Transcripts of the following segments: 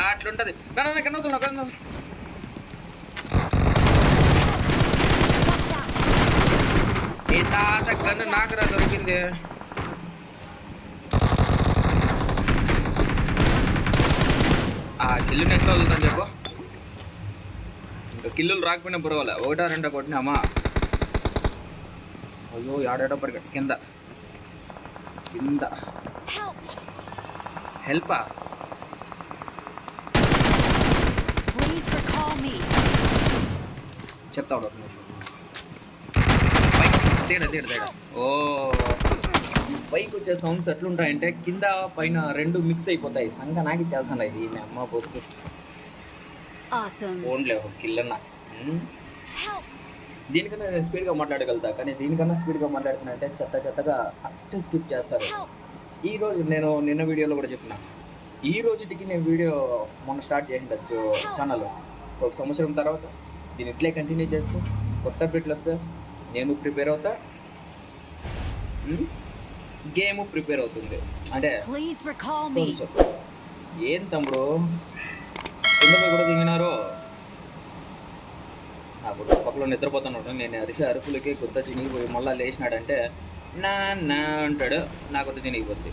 అట్లుంటది. కన్ను ఈ తాత గన్ను నాకు రా దొరికింది. ఆ కిల్లు నెట్లో వదులుతాను చెప్పు. ఇంకా కిల్లులు రాకపోయినా పర్వాలే, 1-2 కొట్టినామా. అయ్యో ఆడేటో పరిగెట్ కింద హెల్పా చెప్తా తేడా. ఓ పైకి వచ్చే సౌండ్స్ ఎట్లుంటాయంటే కింద పైన 2 మిక్స్ అయిపోతాయి. సంగ నాకు చేస్తాను ఇది మీ అమ్మ పోతు ఫోన్లే కిల్లన్నా. దీనికన్నా నేను స్పీడ్గా మాట్లాడగలుగుతా, కానీ దీనికన్నా స్పీడ్గా మాట్లాడుతున్నా అంటే చెత్తగా అట్టే స్కిప్ చేస్తారు. ఈరోజు నేను నిన్న వీడియోలో కూడా చెప్పిన, ఈ రోజుకి నేను వీడియో మొన్న స్టార్ట్ చేసిండొచ్చు ఛానల్. 1 సంవత్సరం తర్వాత దీన్ని ఇట్లే కంటిన్యూ చేస్తూ కొత్త అప్డేట్లు వస్తే నేను ప్రిపేర్ అవుతా, గేమ్ ప్రిపేర్ అవుతుంది. అంటే ఏం తమ్ముడు కింద కూడా దిగినారు. నాకు పక్కలో నిద్రపోతున్నాడు. నేను అరిసే అరుపులకి కొత్త చినిగిపోయి మళ్ళీ లేచినాడంటే నా అంటాడు. నా కొత్త చినిగిపోద్ది.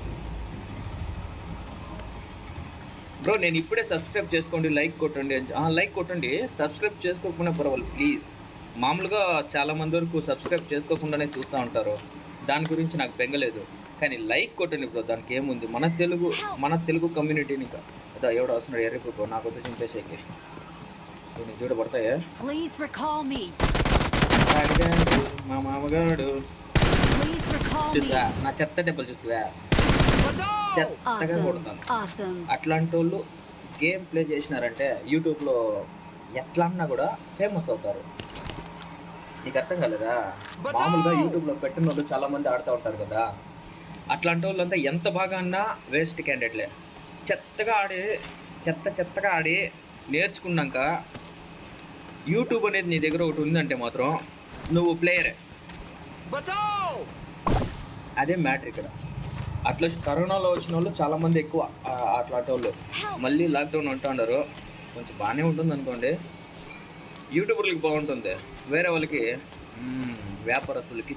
బ్రో నేను ఇప్పుడే సబ్స్క్రైబ్ చేసుకోండి, లైక్ కొట్టండి. లైక్ కొట్టండి, సబ్స్క్రైబ్ చేసుకోకుండా పర్వాలేదు ప్లీజ్. మామూలుగా చాలామంది వరకు సబ్స్క్రైబ్ చేసుకోకుండానే చూస్తూ ఉంటారు, దాని గురించి నాకు బెంగలేదు. కానీ లైక్ కొట్టండి బ్రో, దానికి ఏముంది. మన తెలుగు కమ్యూనిటీని అదా ఎవడు వస్తున్నాడు ఎర్రిపోకో నాకు వద్ద చింపేసేకి. నేను చూడ పడతాయా మా మామగాడు చూస్తా, నా చెత్త టెంపుల్ చూస్తువా, చెత్తగా కొడతాను. అట్లాంటి వాళ్ళు గేమ్ ప్లే చేసినారంటే యూట్యూబ్లో ఎట్లా అన్నా కూడా ఫేమస్ అవుతారు. నీకు అర్థం కాలేదా? మామూలుగా యూట్యూబ్లో పెట్టిన వాళ్ళు చాలామంది ఆడుతూ ఉంటారు కదా, అట్లాంటి వాళ్ళంతా ఎంత బాగా అన్నా వేస్ట్ క్యాండిడేట్లే. చెత్తగా ఆడి నేర్చుకున్నాక యూట్యూబ్ అనేది నీ దగ్గర ఒకటి ఉందంటే మాత్రం నువ్వు ప్లేయరే. అదే మ్యాటర్ ఇక్కడ. అట్లా కరోనాలో వచ్చిన వాళ్ళు చాలామంది ఎక్కువ అట్లాంటి వాళ్ళు. మళ్ళీ లాక్డౌన్ అంటున్నారు, కొంచెం బాగానే ఉంటుంది అనుకోండి. యూట్యూబర్లకి బాగుంటుంది, వేరే వాళ్ళకి వ్యాపారస్తులకి